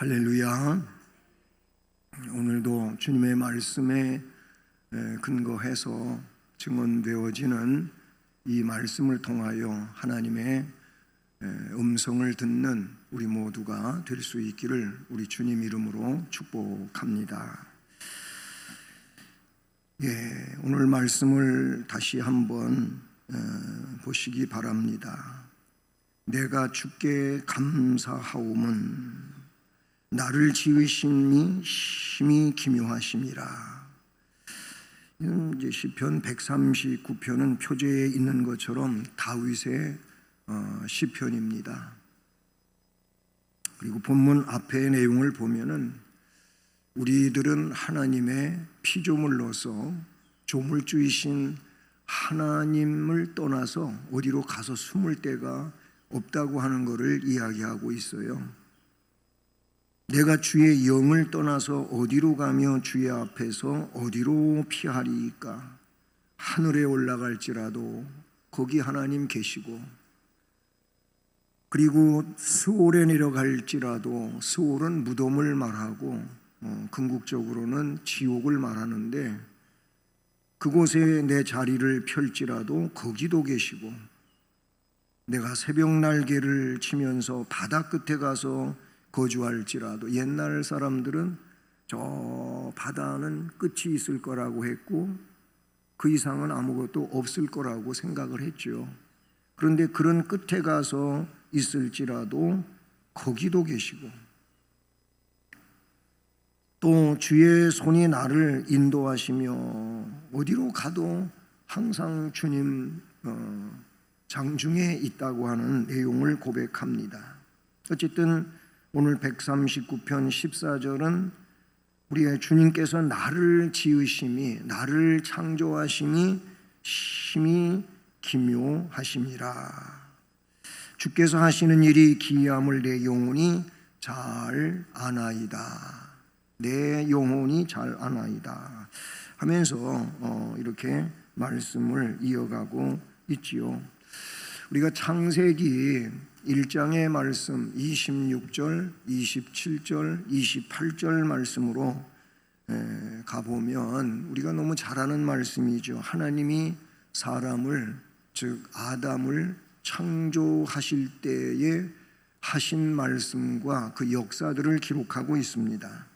할렐루야. 오늘도 주님의 말씀에 근거해서 증언되어지는 이 말씀을 통하여 하나님의 음성을 듣는 우리 모두가 될 수 있기를 우리 주님 이름으로 축복합니다. 오늘 말씀을 다시 한번 보시기 바랍니다. 내가 주께 감사하오문 나를 지으심이 심히 기묘하심이라. 이제 시편 139편은 표제에 있는 것처럼 다윗의 시편입니다. 그리고 본문 앞의 내용을 보면은 우리들은 하나님의 피조물로서 조물주이신 하나님을 떠나서 어디로 가서 숨을 데가 없다고 하는 것을 이야기하고 있어요. 내가 주의 영을 떠나서 어디로 가며 주의 앞에서 어디로 피하리이까? 하늘에 올라갈지라도 거기 하나님 계시고, 그리고 스올에 내려갈지라도 스올은 무덤을 말하고 궁극적으로는 지옥을 말하는데, 그곳에 내 자리를 펼지라도 거기도 계시고, 내가 새벽 날개를 치면서 바다 끝에 가서 거주할지라도, 옛날 사람들은 저 바다는 끝이 있을 거라고 했고 그 이상은 아무것도 없을 거라고 생각을 했죠. 그런데 그런 끝에 가서 있을지라도 거기도 계시고, 또 주의 손이 나를 인도하시며 어디로 가도 항상 주님 장중에 있다고 하는 내용을 고백합니다. 어쨌든 오늘 139편 14절은 우리의 주님께서 나를 지으심이, 나를 창조하심이 심히 기묘하심이라. 주께서 하시는 일이 기이함을 내 영혼이 잘 아나이다. 내 영혼이 잘 아나이다 하면서 이렇게 말씀을 이어가고 있지요. 우리가 창세기 1장의 말씀 26절, 27절, 28절 말씀으로 가보면 우리가 너무 잘 아는 말씀이죠. 하나님이 사람을, 즉 아담을 창조하실 때에 하신 말씀과 그 역사들을 기록하고 있습니다.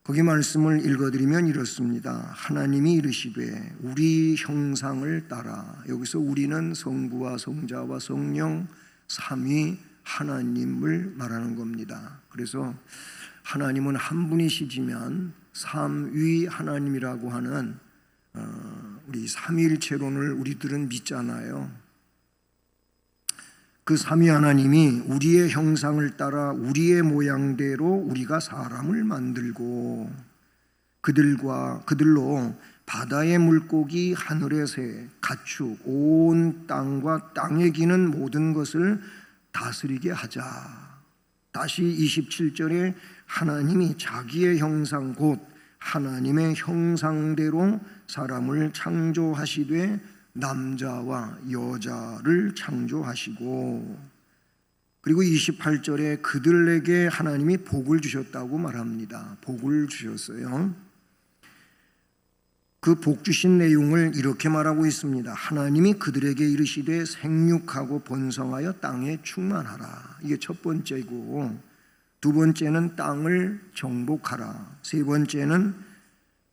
거기 말씀을 읽어드리면 이렇습니다. 하나님이 이르시되 우리 형상을 따라, 여기서 우리는 성부와 성자와 성령 삼위 하나님을 말하는 겁니다. 그래서 하나님은 한 분이시지만 삼위 하나님이라고 하는 우리 삼위일체론을 우리들은 믿잖아요. 그 삼위 하나님이 우리의 형상을 따라 우리의 모양대로 우리가 사람을 만들고 그들로 바다의 물고기, 하늘의 새, 가축, 온 땅과 땅에 기는 모든 것을 다스리게 하자. 다시 27절에 하나님이 자기의 형상 곧 하나님의 형상대로 사람을 창조하시되 남자와 여자를 창조하시고, 그리고 28절에 그들에게 하나님이 복을 주셨다고 말합니다. 복을 주셨어요. 그 복 주신 내용을 이렇게 말하고 있습니다. 하나님이 그들에게 이르시되 생육하고 번성하여 땅에 충만하라. 이게 첫 번째고, 두 번째는 땅을 정복하라. 세 번째는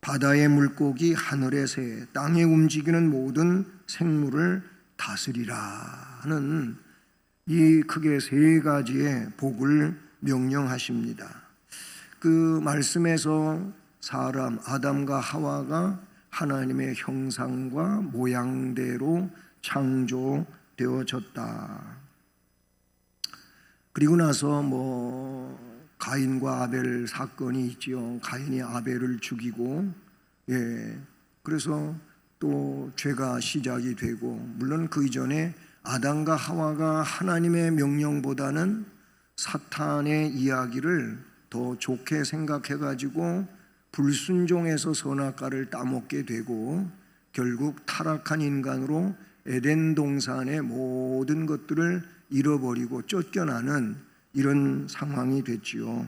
바다의 물고기, 하늘의 새, 땅에 움직이는 모든 생물을 다스리라 하는 이 크게 세 가지의 복을 명령하십니다. 그 말씀에서 사람 아담과 하와가 하나님의 형상과 모양대로 창조되어졌다. 그리고 나서 가인과 아벨 사건이 있지요. 가인이 아벨을 죽이고, 그래서 또 죄가 시작이 되고, 물론 그 이전에 아담과 하와가 하나님의 명령보다는 사탄의 이야기를 더 좋게 생각해가지고 불순종해서 선악과를 따먹게 되고, 결국 타락한 인간으로 에덴 동산의 모든 것들을 잃어버리고 쫓겨나는 이런 상황이 됐지요.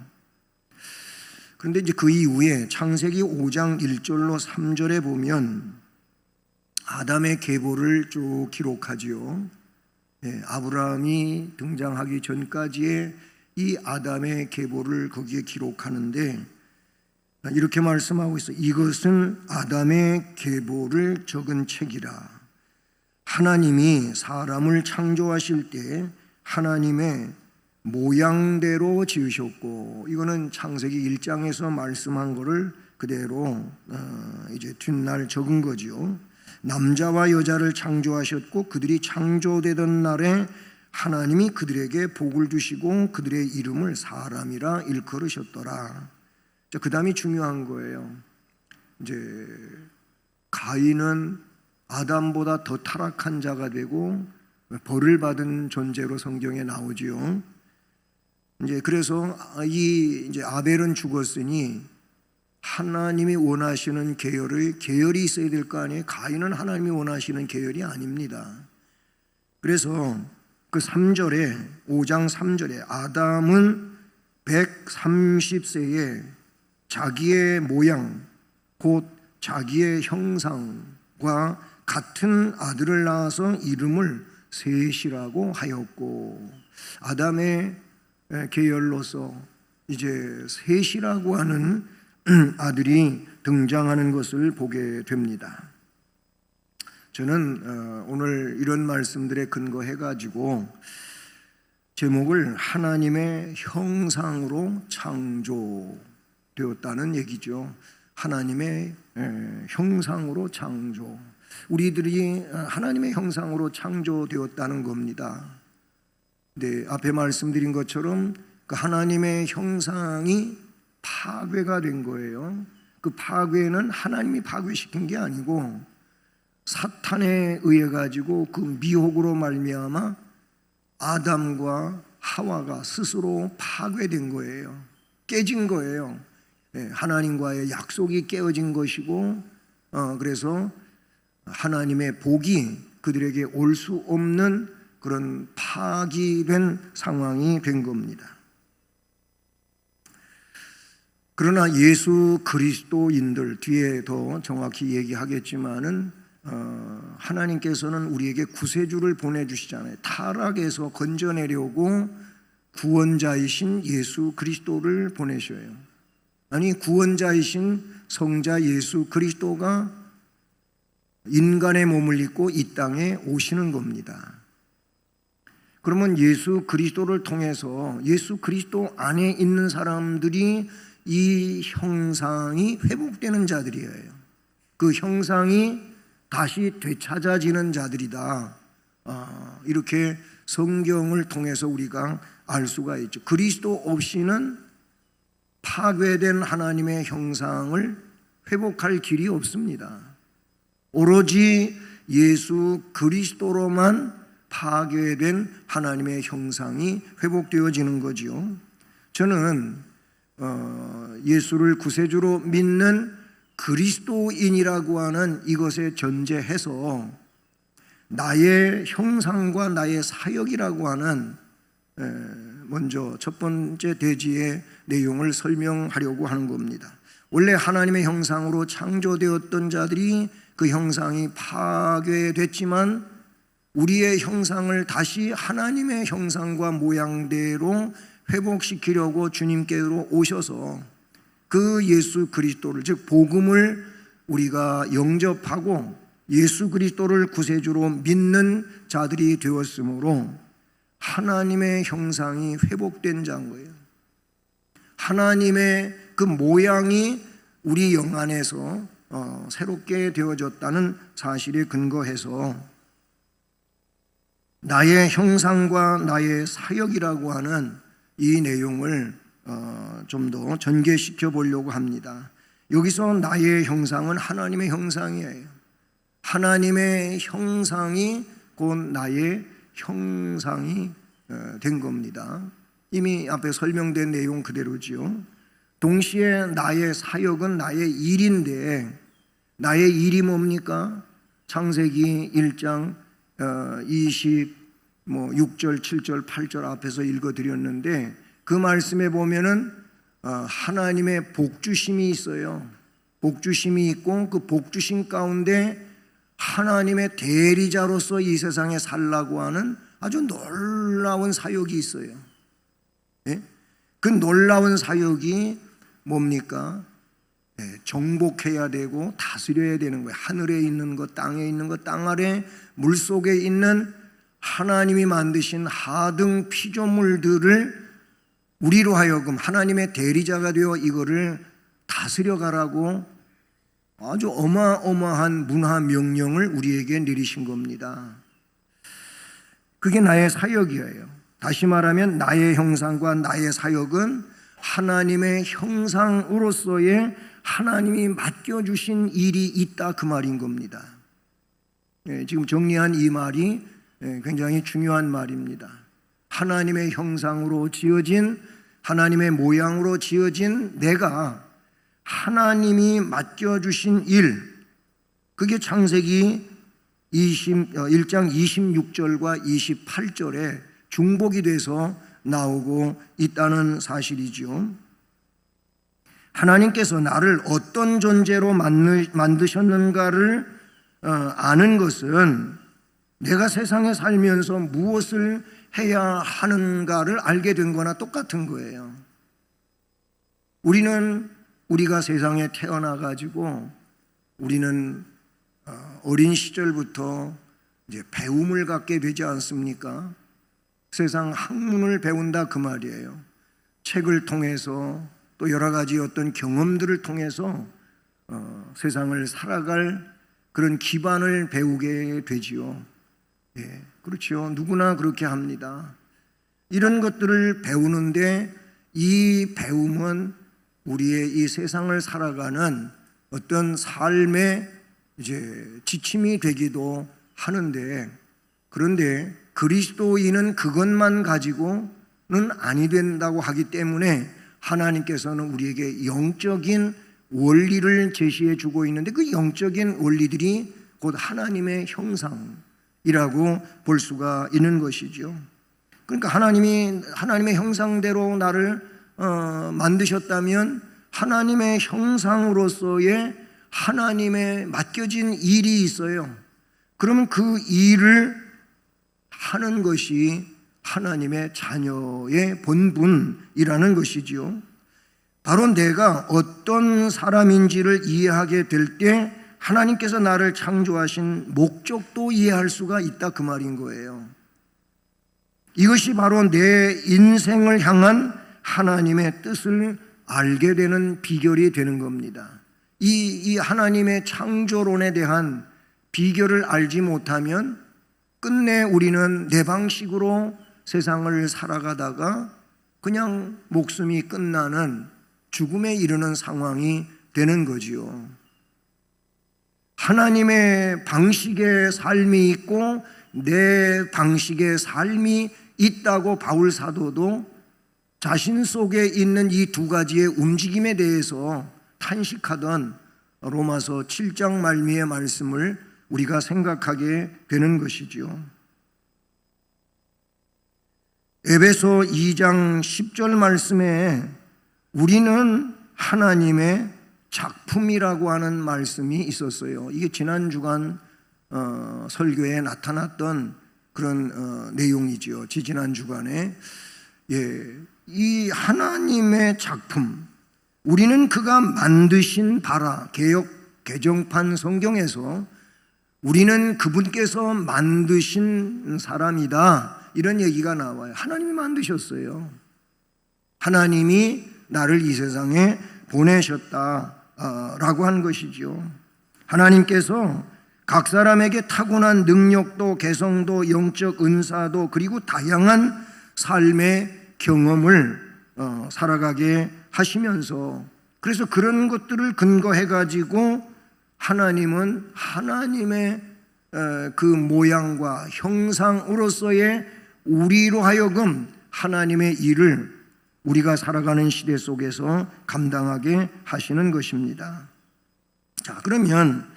그런데 이제 그 이후에 창세기 5장 1절로 3절에 보면 아담의 계보를 쭉 기록하지요. 아브라함이 등장하기 전까지의 이 아담의 계보를 거기에 기록하는데 이렇게 말씀하고 있어요. 이것은 아담의 계보를 적은 책이라. 하나님이 사람을 창조하실 때 하나님의 모양대로 지으셨고, 이거는 창세기 1장에서 말씀한 거를 그대로 이제 뒷날 적은 거죠. 남자와 여자를 창조하셨고 그들이 창조되던 날에 하나님이 그들에게 복을 주시고 그들의 이름을 사람이라 일컬으셨더라. 그 다음이 중요한 거예요. 이제 가인은 아담보다 더 타락한 자가 되고 벌을 받은 존재로 성경에 나오지요. 이제 그래서 이제 아벨은 죽었으니 하나님이 원하시는 계열이 있어야 될 거 아니에요. 가인은 하나님이 원하시는 계열이 아닙니다. 그래서 그 3절에 5장 3절에 아담은 130세에 자기의 모양 곧 자기의 형상과 같은 아들을 낳아서 이름을 셋이라고 하였고, 아담의 계열로서 이제 셋이라고 하는 아들이 등장하는 것을 보게 됩니다. 저는 오늘 이런 말씀들에 근거해 가지고 제목을 하나님의 형상으로 창조되었다는 얘기죠. 하나님의 형상으로 창조. 우리들이 하나님의 형상으로 창조되었다는 겁니다. 네, 앞에 말씀드린 것처럼 그 하나님의 형상이 파괴가 된 거예요. 그 파괴는 하나님이 파괴시킨 게 아니고 사탄에 의해 가지고 그 미혹으로 말미암아 아담과 하와가 스스로 파괴된 거예요. 깨진 거예요. 하나님과의 약속이 깨어진 것이고, 그래서 하나님의 복이 그들에게 올 수 없는 그런 파기된 상황이 된 겁니다. 그러나 예수 그리스도인들, 뒤에 더 정확히 얘기하겠지만은 하나님께서는 우리에게 구세주를 보내주시잖아요. 타락에서 건져내려고 구원자이신 예수 그리스도를 보내셔요. 아니, 구원자이신 성자 예수 그리스도가 인간의 몸을 입고 이 땅에 오시는 겁니다. 그러면 예수 그리스도를 통해서 예수 그리스도 안에 있는 사람들이 이 형상이 회복되는 자들이에요. 그 형상이 다시 되찾아지는 자들이다. 이렇게 성경을 통해서 우리가 알 수가 있죠. 그리스도 없이는 파괴된 하나님의 형상을 회복할 길이 없습니다. 오로지 예수 그리스도로만 파괴된 하나님의 형상이 회복되어지는 거지요. 저는 예수를 구세주로 믿는 그리스도인이라고 하는 이것에 전제해서 나의 형상과 나의 사역이라고 하는 먼저 첫 번째 대지의 내용을 설명하려고 하는 겁니다. 원래 하나님의 형상으로 창조되었던 자들이 그 형상이 파괴됐지만 우리의 형상을 다시 하나님의 형상과 모양대로 회복시키려고 주님께로 오셔서 그 예수 그리스도를, 즉 복음을 우리가 영접하고 예수 그리스도를 구세주로 믿는 자들이 되었으므로 하나님의 형상이 회복된 자인 거예요. 하나님의 그 모양이 우리 영 안에서 새롭게 되어졌다는 사실에 근거해서 나의 형상과 나의 사역이라고 하는 이 내용을 좀 더 전개시켜 보려고 합니다. 여기서 나의 형상은 하나님의 형상이에요. 하나님의 형상이 곧 나의 형상이 된 겁니다. 이미 앞에 설명된 내용 그대로지요. 동시에 나의 사역은 나의 일인데, 나의 일이 뭡니까? 창세기 1장 25 6절, 7절, 8절 앞에서 읽어드렸는데 그 말씀에 보면은 하나님의 복주심이 있어요. 복주심이 있고 그 복주심 가운데 하나님의 대리자로서 이 세상에 살라고 하는 아주 놀라운 사역이 있어요. 예? 그 놀라운 사역이 뭡니까? 정복해야 되고 다스려야 되는 거예요. 하늘에 있는 것, 땅에 있는 것, 땅 아래 물속에 있는 하나님이 만드신 하등 피조물들을 우리로 하여금 하나님의 대리자가 되어 이거를 다스려 가라고 아주 어마어마한 문화 명령을 우리에게 내리신 겁니다. 그게 나의 사역이에요. 다시 말하면 나의 형상과 나의 사역은 하나님의 형상으로서의 하나님이 맡겨주신 일이 있다 그 말인 겁니다. 지금 정리한 이 말이 굉장히 중요한 말입니다. 하나님의 형상으로 지어진, 하나님의 모양으로 지어진 내가 하나님이 맡겨주신 일, 그게 창세기 1장 26절과 28절에 중복이 돼서 나오고 있다는 사실이죠. 하나님께서 나를 어떤 존재로 만드셨는가를 아는 것은 내가 세상에 살면서 무엇을 해야 하는가를 알게 된 거나 똑같은 거예요. 우리가 세상에 태어나가지고 우리는 어린 시절부터 이제 배움을 갖게 되지 않습니까? 세상 학문을 배운다 그 말이에요. 책을 통해서 또 여러 가지 어떤 경험들을 통해서 세상을 살아갈 그런 기반을 배우게 되지요. 예, 그렇죠. 누구나 그렇게 합니다. 이런 것들을 배우는데 이 배움은 우리의 이 세상을 살아가는 어떤 삶의 이제 지침이 되기도 하는데, 그런데 그리스도인은 그것만 가지고는 아니 된다고 하기 때문에 하나님께서는 우리에게 영적인 원리를 제시해 주고 있는데 그 영적인 원리들이 곧 하나님의 형상이라고 볼 수가 있는 것이죠. 그러니까 하나님의 형상대로 나를 만드셨다면 하나님의 형상으로서의 하나님의 맡겨진 일이 있어요. 그러면 그 일을 하는 것이 하나님의 자녀의 본분이라는 것이지요. 바로 내가 어떤 사람인지를 이해하게 될 때 하나님께서 나를 창조하신 목적도 이해할 수가 있다 그 말인 거예요. 이것이 바로 내 인생을 향한 하나님의 뜻을 알게 되는 비결이 되는 겁니다. 이 하나님의 창조론에 대한 비결을 알지 못하면 끝내 우리는 내 방식으로 세상을 살아가다가 그냥 목숨이 끝나는 죽음에 이르는 상황이 되는 거지요. 하나님의 방식의 삶이 있고 내 방식의 삶이 있다고 바울 사도도 자신 속에 있는 이 두 가지의 움직임에 대해서 탄식하던 로마서 7장 말미의 말씀을 우리가 생각하게 되는 것이죠. 에베소 2장 10절 말씀에 우리는 하나님의 작품이라고 하는 말씀이 있었어요. 이게 지난 주간 설교에 나타났던 그런 내용이죠. 지난 주간에 이 하나님의 작품, 우리는 그가 만드신 바라, 개역 개정판 성경에서 우리는 그분께서 만드신 사람이다 이런 얘기가 나와요. 하나님이 만드셨어요. 하나님이 나를 이 세상에 보내셨다라고 한 것이죠. 하나님께서 각 사람에게 타고난 능력도 개성도 영적 은사도 그리고 다양한 삶의 경험을 살아가게 하시면서, 그래서 그런 것들을 근거해 가지고 하나님은 하나님의 그 모양과 형상으로서의 우리로 하여금 하나님의 일을 우리가 살아가는 시대 속에서 감당하게 하시는 것입니다. 자, 그러면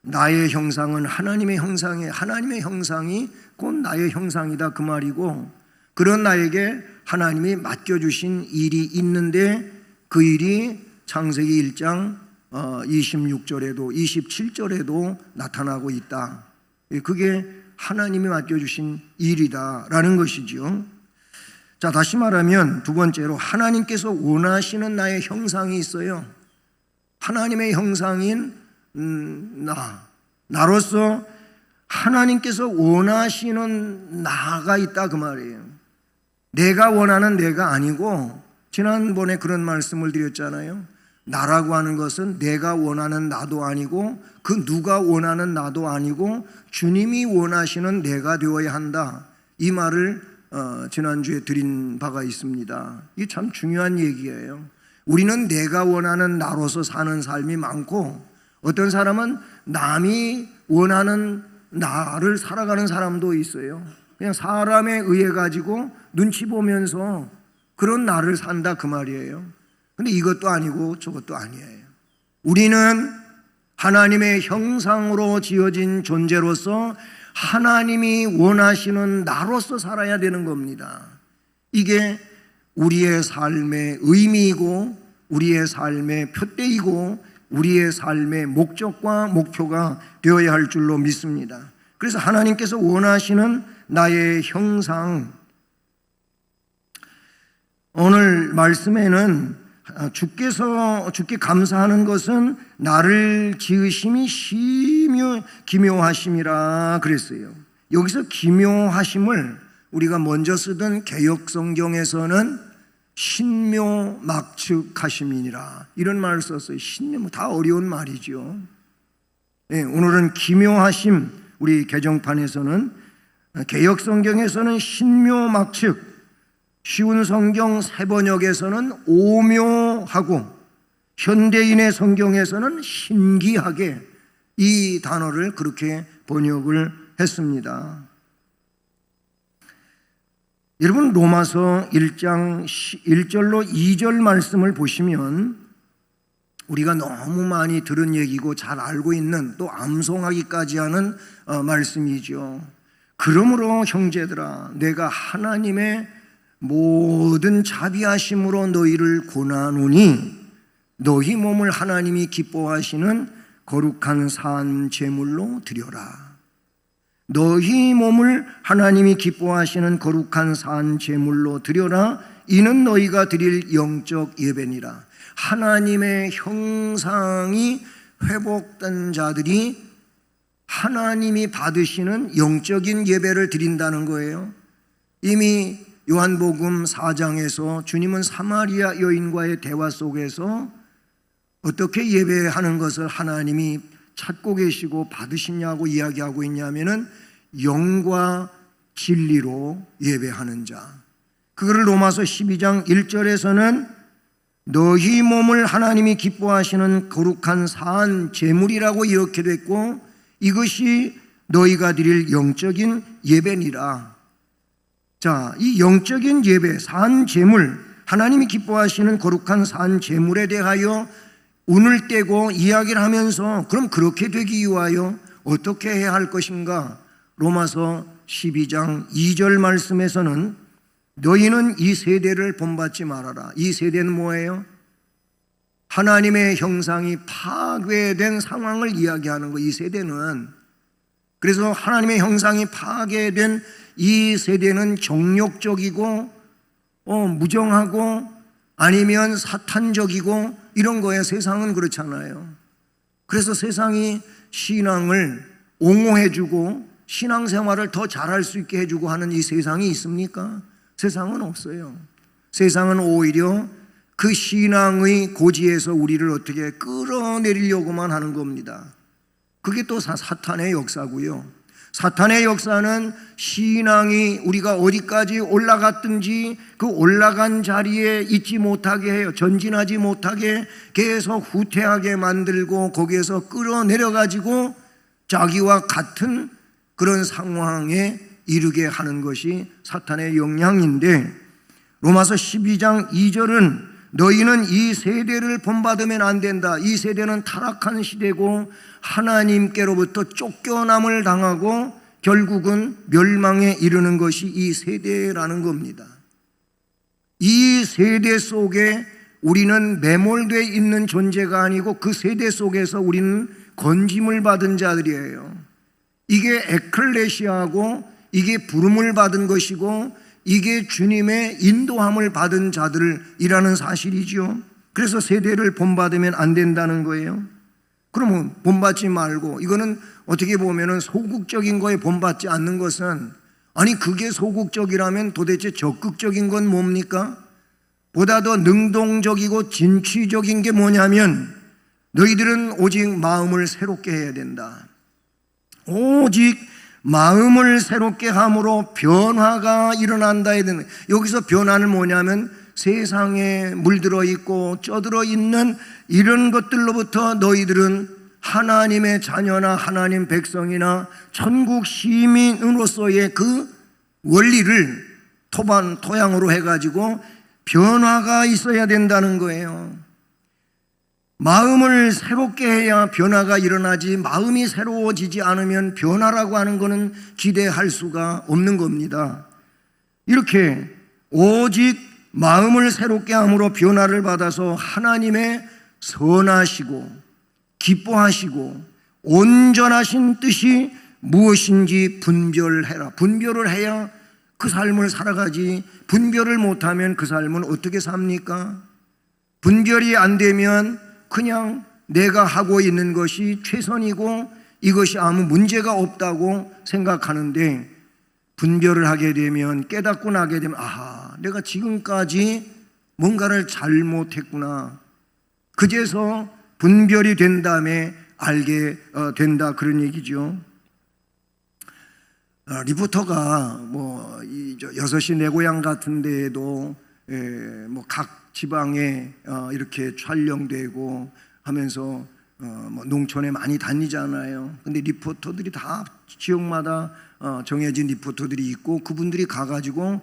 나의 형상은 하나님의 형상에, 하나님의 형상이 곧 나의 형상이다 그 말이고, 그런 나에게 하나님이 맡겨주신 일이 있는데 그 일이 창세기 1장 26절에도 27절에도 나타나고 있다. 그게 하나님이 맡겨주신 일이다라는 것이죠. 자, 다시 말하면 두 번째로 하나님께서 원하시는 나의 형상이 있어요. 하나님의 형상인 나로서 하나님께서 원하시는 나가 있다 그 말이에요. 내가 원하는 내가 아니고, 지난번에 그런 말씀을 드렸잖아요. 나라고 하는 것은 내가 원하는 나도 아니고 그 누가 원하는 나도 아니고 주님이 원하시는 내가 되어야 한다. 이 말을 지난주에 드린 바가 있습니다. 이게 참 중요한 얘기예요. 우리는 내가 원하는 나로서 사는 삶이 많고, 어떤 사람은 남이 원하는 나를 살아가는 사람도 있어요. 그냥 사람에 의해 가지고 눈치 보면서 그런 나를 산다 그 말이에요. 근데 이것도 아니고 저것도 아니에요. 우리는 하나님의 형상으로 지어진 존재로서 하나님이 원하시는 나로서 살아야 되는 겁니다. 이게 우리의 삶의 의미이고 우리의 삶의 표대이고 우리의 삶의 목적과 목표가 되어야 할 줄로 믿습니다. 그래서 하나님께서 원하시는 나의 형상, 오늘 말씀에는 주께 감사하는 것은 나를 지으심이 기묘하심이라 그랬어요. 여기서 기묘하심을 우리가 먼저 쓰던 개역성경에서는 신묘막측하심이니라 이런 말을 썼어요. 신묘, 다 어려운 말이죠. 네, 오늘은 기묘하심, 우리 개정판에서는, 개역성경에서는 신묘막측, 쉬운 성경 새번역에서는 오묘하고, 현대인의 성경에서는 신기하게 이 단어를 그렇게 번역을 했습니다. 여러분, 로마서 1장 1절로 2절 말씀을 보시면 우리가 너무 많이 들은 얘기고 잘 알고 있는, 또 암송하기까지 하는 말씀이죠. 그러므로 형제들아, 내가 하나님의 모든 자비하심으로 너희를 권하노니 너희 몸을 하나님이 기뻐하시는 거룩한 산 제물로 드려라. 너희 몸을 하나님이 기뻐하시는 거룩한 산 제물로 드려라. 이는 너희가 드릴 영적 예배니라. 하나님의 형상이 회복된 자들이 하나님이 받으시는 영적인 예배를 드린다는 거예요. 이미 요한복음 4장에서 주님은 사마리아 여인과의 대화 속에서 어떻게 예배하는 것을 하나님이 찾고 계시고 받으시냐고 이야기하고 있냐면은 영과 진리로 예배하는 자. 그거를 로마서 12장 1절에서는 너희 몸을 하나님이 기뻐하시는 거룩한 산 제물이라고 이렇게 됐고, 이것이 너희가 드릴 영적인 예배니라. 자, 이 영적인 예배, 산 제물, 하나님이 기뻐하시는 거룩한 산 제물에 대하여 운을 떼고 이야기를 하면서, 그럼 그렇게 되기 위하여 어떻게 해야 할 것인가? 로마서 12장 2절 말씀에서는 너희는 이 세대를 본받지 말아라. 이 세대는 뭐예요? 하나님의 형상이 파괴된 상황을 이야기하는 거. 이 세대는, 그래서 하나님의 형상이 파괴된 이 세대는 정욕적이고 무정하고 아니면 사탄적이고 이런 거에 세상은 그렇잖아요. 그래서 세상이 신앙을 옹호해주고 신앙생활을 더 잘할 수 있게 해주고 하는 이 세상이 있습니까? 세상은 없어요. 세상은 오히려 그 신앙의 고지에서 우리를 어떻게 끌어내리려고만 하는 겁니다. 그게 또 사탄의 역사고요. 사탄의 역사는 신앙이 우리가 어디까지 올라갔든지 그 올라간 자리에 있지 못하게 해요. 전진하지 못하게 계속 후퇴하게 만들고 거기에서 끌어내려가지고 자기와 같은 그런 상황에 이르게 하는 것이 사탄의 영향인데, 로마서 12장 2절은 너희는 이 세대를 본받으면 안 된다. 이 세대는 타락한 시대고 하나님께로부터 쫓겨남을 당하고 결국은 멸망에 이르는 것이 이 세대라는 겁니다. 이 세대 속에 우리는 매몰되어 있는 존재가 아니고 그 세대 속에서 우리는 건짐을 받은 자들이에요. 이게 에클레시아고 이게 부름을 받은 것이고 이게 주님의 인도함을 받은 자들이라는 사실이죠. 그래서 세대를 본받으면 안 된다는 거예요. 그러면 본받지 말고, 이거는 어떻게 보면 소극적인 거에 본받지 않는 것은, 아니 그게 소극적이라면 도대체 적극적인 건 뭡니까? 보다 더 능동적이고 진취적인 게 뭐냐면 너희들은 오직 마음을 새롭게 해야 된다. 오직 마음을 새롭게 함으로 변화가 일어난다 해야 되는. 여기서 변화는 뭐냐면 세상에 물들어 있고 쪄들어 있는 이런 것들로부터 너희들은 하나님의 자녀나 하나님 백성이나 천국 시민으로서의 그 원리를 토양으로 해가지고 변화가 있어야 된다는 거예요. 마음을 새롭게 해야 변화가 일어나지, 마음이 새로워지지 않으면 변화라고 하는 것은 기대할 수가 없는 겁니다. 이렇게 오직 마음을 새롭게 함으로 변화를 받아서 하나님의 선하시고 기뻐하시고 온전하신 뜻이 무엇인지 분별해라. 분별을 해야 그 삶을 살아가지, 분별을 못하면 그 삶은 어떻게 삽니까? 분별이 안 되면 그냥 내가 하고 있는 것이 최선이고 이것이 아무 문제가 없다고 생각하는데, 분별을 하게 되면, 깨닫고 나게 되면, 아하, 내가 지금까지 뭔가를 잘못했구나. 그제서 분별이 된 다음에 알게 된다, 그런 얘기죠. 리포터가 뭐 6시 내 고향 같은 데에도 뭐 각 지방에 이렇게 촬영되고 하면서 뭐 농촌에 많이 다니잖아요. 근데 리포터들이 다 지역마다 정해진 리포터들이 있고 그분들이 가가지고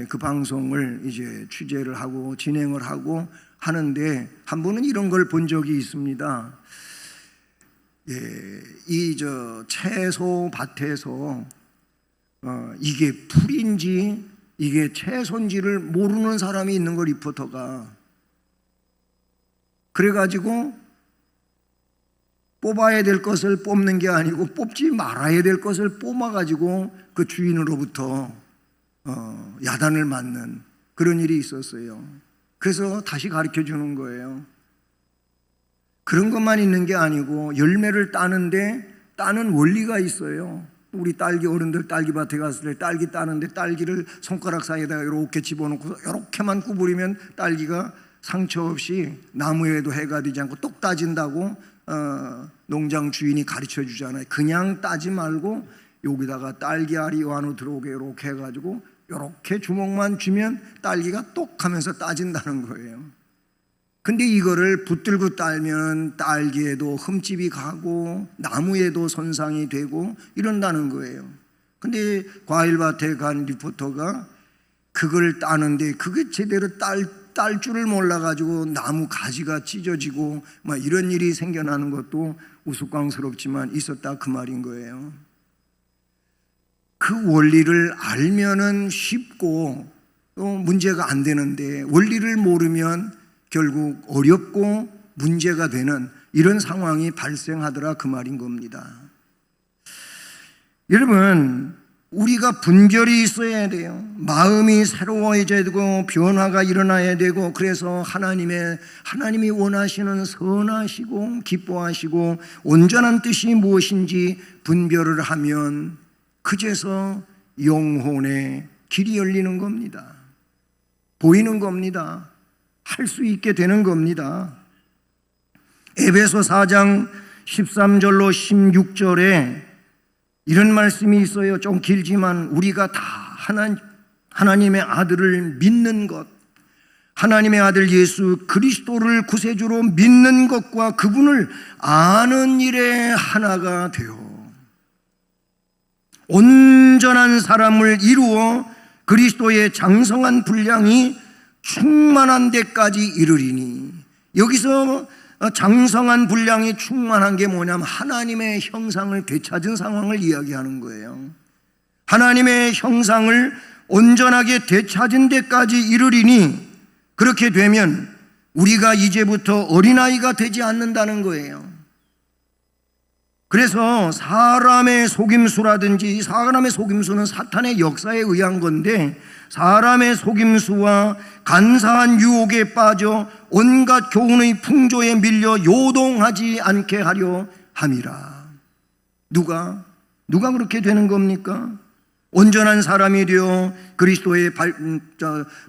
그 방송을 이제 취재를 하고 진행을 하고 하는데, 한 번은 이런 걸 본 적이 있습니다. 이 채소 밭에서 이게 풀인지 이게 채소인지를 모르는 사람이 있는 거, 리포터가. 그래가지고 뽑아야 될 것을 뽑는 게 아니고 뽑지 말아야 될 것을 뽑아가지고 그 주인으로부터 야단을 맞는 그런 일이 있었어요. 그래서 다시 가르쳐 주는 거예요. 그런 것만 있는 게 아니고 열매를 따는데 따는 원리가 있어요. 우리 딸기 어른들 딸기밭에 갔을 때 딸기 따는데 딸기를 손가락 사이에다가 이렇게 집어넣고 이렇게만 구부리면 딸기가 상처 없이 나무에도 해가 되지 않고 똑 따진다고 농장 주인이 가르쳐 주잖아요. 그냥 따지 말고 여기다가 딸기 알이 안으로 들어오게 이렇게 해가지고 이렇게 주먹만 쥐면 딸기가 똑 하면서 따진다는 거예요. 근데 이거를 붙들고 따면 딸기에도 흠집이 가고 나무에도 손상이 되고 이런다는 거예요. 근데 과일밭에 간 리포터가 그걸 따는데 그게 제대로 딸 줄을 몰라가지고 나무 가지가 찢어지고 막 이런 일이 생겨나는 것도 우스꽝스럽지만 있었다, 그 말인 거예요. 그 원리를 알면은 쉽고 또 문제가 안 되는데, 원리를 모르면 결국 어렵고 문제가 되는 이런 상황이 발생하더라, 그 말인 겁니다. 여러분, 우리가 분별이 있어야 돼요. 마음이 새로워져야 되고 변화가 일어나야 되고, 그래서 하나님이 원하시는 선하시고 기뻐하시고 온전한 뜻이 무엇인지 분별을 하면 그제서 영혼의 길이 열리는 겁니다. 보이는 겁니다. 할 수 있게 되는 겁니다. 에베소 4장 13절로 16절에 이런 말씀이 있어요. 좀 길지만 우리가 다 하나님의 아들을 믿는 것, 하나님의 아들 예수 그리스도를 구세주로 믿는 것과 그분을 아는 일에 하나가 되어 온전한 사람을 이루어 그리스도의 장성한 분량이 충만한 데까지 이르리니, 여기서 장성한 분량이 충만한 게 뭐냐면 하나님의 형상을 되찾은 상황을 이야기하는 거예요. 하나님의 형상을 온전하게 되찾은 데까지 이르리니, 그렇게 되면 우리가 이제부터 어린아이가 되지 않는다는 거예요. 그래서 사람의 속임수라든지, 사람의 속임수는 사탄의 역사에 의한 건데, 사람의 속임수와 간사한 유혹에 빠져 온갖 교훈의 풍조에 밀려 요동하지 않게 하려 함이라. 누가 그렇게 되는 겁니까? 온전한 사람이 되어 그리스도의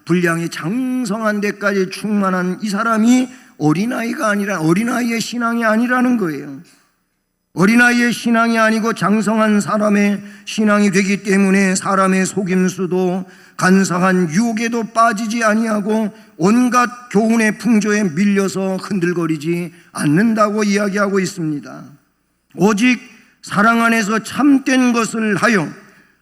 분량이 장성한 데까지 충만한 이 사람이 어린아이가 아니라, 어린아이의 신앙이 아니라는 거예요. 어린아이의 신앙이 아니고 장성한 사람의 신앙이 되기 때문에 사람의 속임수도 간사한 유혹에도 빠지지 아니하고 온갖 교훈의 풍조에 밀려서 흔들거리지 않는다고 이야기하고 있습니다. 오직 사랑 안에서 참된 것을 하여,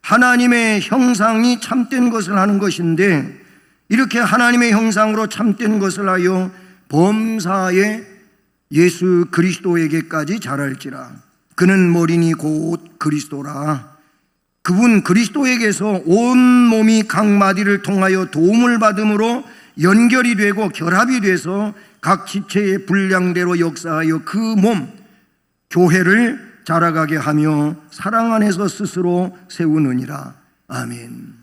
하나님의 형상이 참된 것을 하는 것인데, 이렇게 하나님의 형상으로 참된 것을 하여 범사에 예수 그리스도에게까지 자랄지라. 그는 머리니 곧 그리스도라. 그분 그리스도에게서 온 몸이 각 마디를 통하여 도움을 받음으로 연결이 되고 결합이 돼서 각 지체의 분량대로 역사하여 그 몸 교회를 자라가게 하며 사랑 안에서 스스로 세우느니라. 아멘.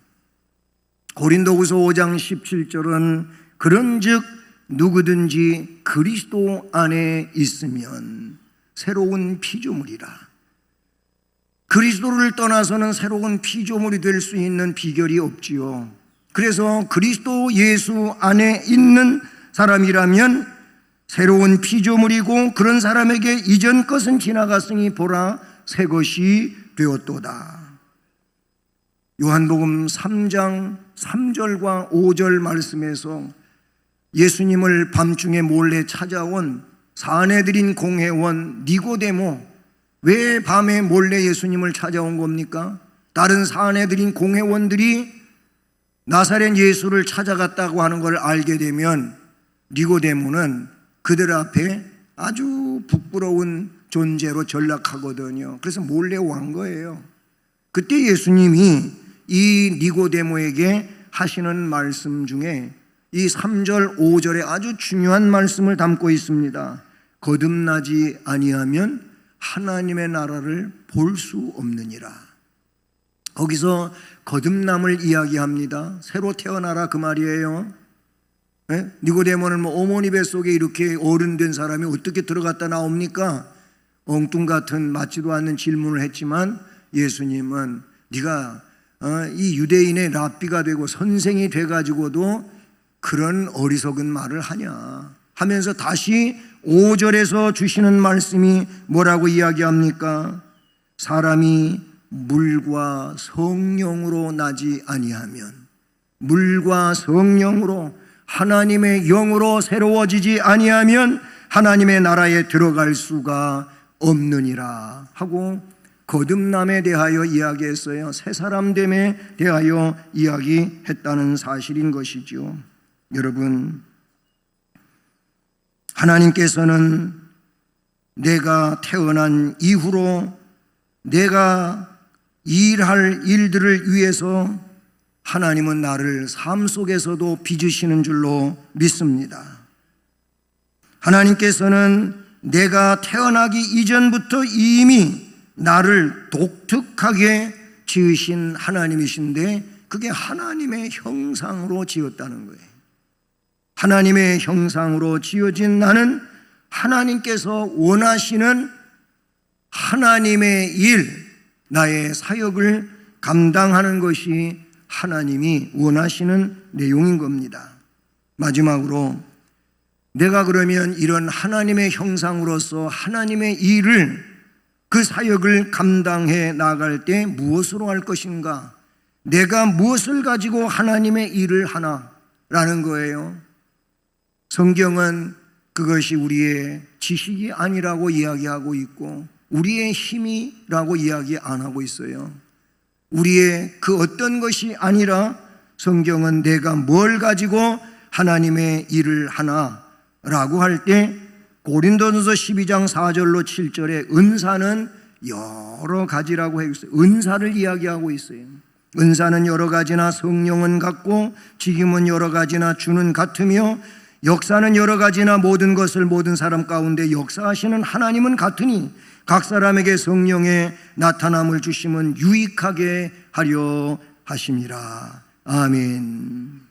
고린도후서 5장 17절은 그런즉 누구든지 그리스도 안에 있으면 새로운 피조물이라. 그리스도를 떠나서는 새로운 피조물이 될 수 있는 비결이 없지요. 그래서 그리스도 예수 안에 있는 사람이라면 새로운 피조물이고, 그런 사람에게 이전 것은 지나갔으니 보라 새 것이 되었도다. 요한복음 3장 3절과 5절 말씀에서 예수님을 밤중에 몰래 찾아온 사내들인 공회원 니고데모, 왜 밤에 몰래 예수님을 찾아온 겁니까? 다른 사내들인 공회원들이 나사렛 예수를 찾아갔다고 하는 걸 알게 되면 니고데모는 그들 앞에 아주 부끄러운 존재로 전락하거든요. 그래서 몰래 온 거예요. 그때 예수님이 이 니고데모에게 하시는 말씀 중에 이 3절 5절에 아주 중요한 말씀을 담고 있습니다. 거듭나지 아니하면 하나님의 나라를 볼 수 없느니라. 거기서 거듭남을 이야기합니다. 새로 태어나라 그 말이에요. 네? 니고데모는 어머니 뱃속에 이렇게 어른된 사람이 어떻게 들어갔다 나옵니까? 엉뚱 같은 맞지도 않는 질문을 했지만 예수님은 네가 이 유대인의 랍비가 되고 선생이 돼가지고도 그런 어리석은 말을 하냐 하면서 다시 5절에서 주시는 말씀이 뭐라고 이야기합니까? 사람이 물과 성령으로 나지 아니하면, 물과 성령으로 하나님의 영으로 새로워지지 아니하면 하나님의 나라에 들어갈 수가 없느니라 하고 거듭남에 대하여 이야기했어요. 새 사람됨에 대하여 이야기했다는 사실인 것이죠. 여러분, 하나님께서는 내가 태어난 이후로 내가 일할 일들을 위해서 하나님은 나를 삶 속에서도 빚으시는 줄로 믿습니다. 하나님께서는 내가 태어나기 이전부터 이미 나를 독특하게 지으신 하나님이신데, 그게 하나님의 형상으로 지었다는 거예요. 하나님의 형상으로 지어진 나는 하나님께서 원하시는 하나님의 일, 나의 사역을 감당하는 것이 하나님이 원하시는 내용인 겁니다. 마지막으로 내가 그러면 이런 하나님의 형상으로서 하나님의 일을, 그 사역을 감당해 나갈 때 무엇으로 할 것인가? 내가 무엇을 가지고 하나님의 일을 하나라는 거예요. 성경은 그것이 우리의 지식이 아니라고 이야기하고 있고 우리의 힘이라고 이야기 안 하고 있어요. 우리의 그 어떤 것이 아니라 성경은 내가 뭘 가지고 하나님의 일을 하나라고 할 때 고린도전서 12장 4절로 7절에 은사는 여러 가지라고 했어요. 은사를 이야기하고 있어요. 은사는 여러 가지나 성령은 같고 직임은 여러 가지나 주는 같으며 역사는 여러 가지나 모든 것을 모든 사람 가운데 역사하시는 하나님은 같으니 각 사람에게 성령의 나타남을 주심은 유익하게 하려 하심이라. 아멘.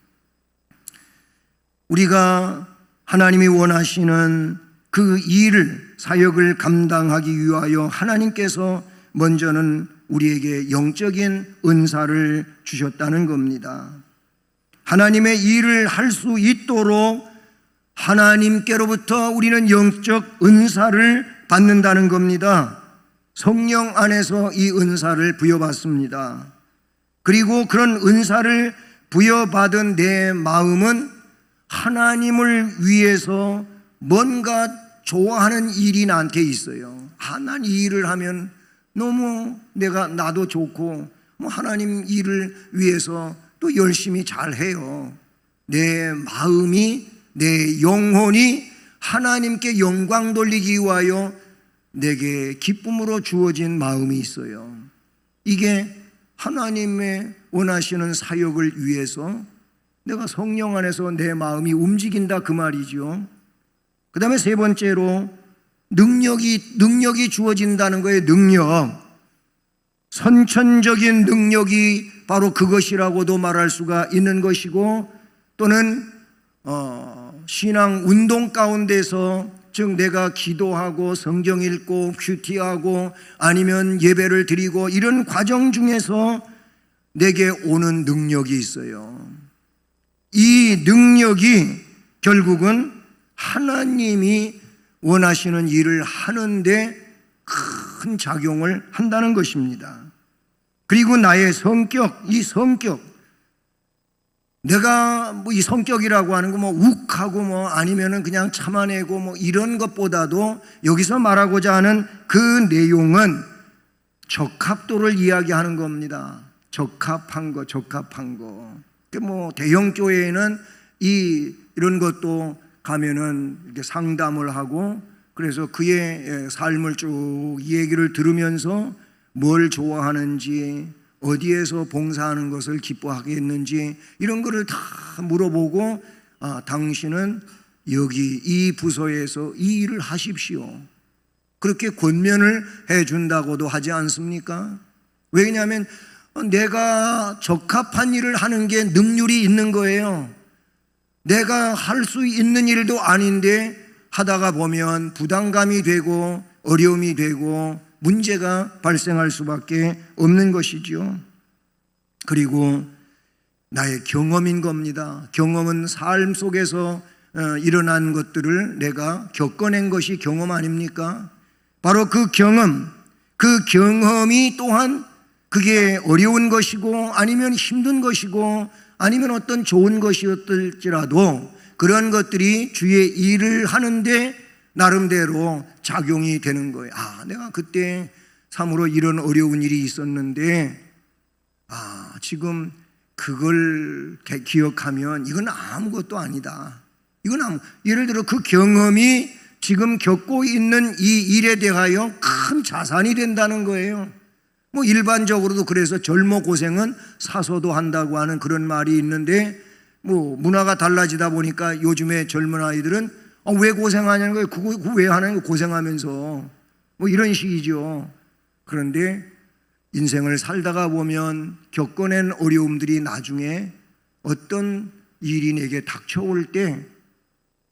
우리가 하나님이 원하시는 그 일을, 사역을 감당하기 위하여 하나님께서 먼저는 우리에게 영적인 은사를 주셨다는 겁니다. 하나님의 일을 할 수 있도록 하나님께로부터 우리는 영적 은사를 받는다는 겁니다. 성령 안에서 이 은사를 부여받습니다. 그리고 그런 은사를 부여받은 내 마음은 하나님을 위해서 뭔가 좋아하는 일이 나한테 있어요. 난 이 일을 하면 너무 나도 좋고 하나님 일을 위해서 또 열심히 잘해요. 내 마음이, 내 영혼이 하나님께 영광 돌리기 위하여 내게 기쁨으로 주어진 마음이 있어요. 이게 하나님의 원하시는 사역을 위해서 내가 성령 안에서 내 마음이 움직인다 그 말이죠. 그 다음에 세 번째로 능력이 주어진다는 거예요. 능력. 선천적인 능력이 바로 그것이라고도 말할 수가 있는 것이고, 또는 신앙 운동 가운데서, 즉 내가 기도하고 성경 읽고 큐티하고 아니면 예배를 드리고 이런 과정 중에서 내게 오는 능력이 있어요. 이 능력이 결국은 하나님이 원하시는 일을 하는데 큰 작용을 한다는 것입니다. 그리고 나의 성격, 이 성격, 내가 이 성격이라고 하는 거 욱하고 아니면은 그냥 참아내고 이런 것보다도 여기서 말하고자 하는 그 내용은 적합도를 이야기하는 겁니다. 적합한 거. 대형 교회에는 이런 것도 가면은 이렇게 상담을 하고, 그래서 그의 삶을 쭉 얘기를 들으면서 뭘 좋아하는지, 어디에서 봉사하는 것을 기뻐하겠는지 이런 거를 다 물어보고, 당신은 여기 이 부서에서 이 일을 하십시오, 그렇게 권면을 해준다고도 하지 않습니까? 왜냐하면 내가 적합한 일을 하는 게 능률이 있는 거예요. 내가 할 수 있는 일도 아닌데 하다가 보면 부담감이 되고 어려움이 되고 문제가 발생할 수밖에 없는 것이죠. 그리고 나의 경험인 겁니다. 경험은 삶 속에서 일어난 것들을 내가 겪어낸 것이 경험 아닙니까? 바로 그 경험이 또한 그게 어려운 것이고 아니면 힘든 것이고 아니면 어떤 좋은 것이었을지라도 그런 것들이 주의 일을 하는데 나름대로 작용이 되는 거예요. 내가 그때 참으로 이런 어려운 일이 있었는데 지금 그걸 기억하면 이건 아무것도 아니다. 예를 들어 그 경험이 지금 겪고 있는 이 일에 대하여 큰 자산이 된다는 거예요. 일반적으로도 그래서 젊어 고생은 사서도 한다고 하는 그런 말이 있는데, 문화가 달라지다 보니까 요즘에 젊은 아이들은 왜 고생하냐는 거예요. 그거 왜 하는 거예요? 고생하면서. 이런 식이죠. 그런데 인생을 살다가 보면 겪어낸 어려움들이 나중에 어떤 일이 내게 닥쳐올 때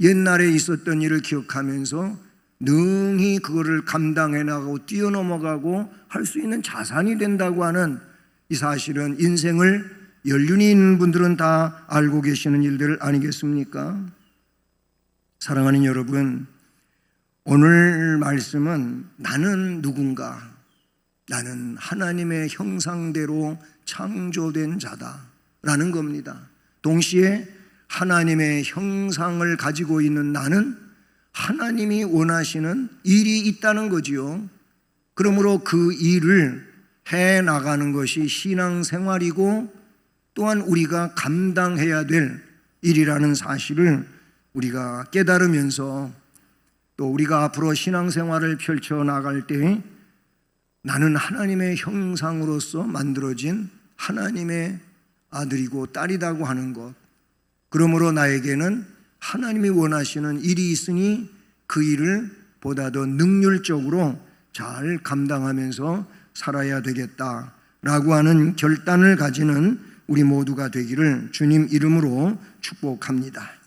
옛날에 있었던 일을 기억하면서 능히 그거를 감당해 나가고 뛰어넘어가고 할 수 있는 자산이 된다고 하는 이 사실은 인생을 연륜이 있는 분들은 다 알고 계시는 일들 아니겠습니까? 사랑하는 여러분, 오늘 말씀은 나는 누군가? 나는 하나님의 형상대로 창조된 자다라는 겁니다. 동시에 하나님의 형상을 가지고 있는 나는 하나님이 원하시는 일이 있다는 거지요. 그러므로 그 일을 해 나가는 것이 신앙생활이고, 또한 우리가 감당해야 될 일이라는 사실을 우리가 깨달으면서 또 우리가 앞으로 신앙생활을 펼쳐 나갈 때 나는 하나님의 형상으로서 만들어진 하나님의 아들이고 딸이라고 하는 것, 그러므로 나에게는 하나님이 원하시는 일이 있으니 그 일을 보다 더 능률적으로 잘 감당하면서 살아야 되겠다라고 하는 결단을 가지는 우리 모두가 되기를 주님 이름으로 축복합니다.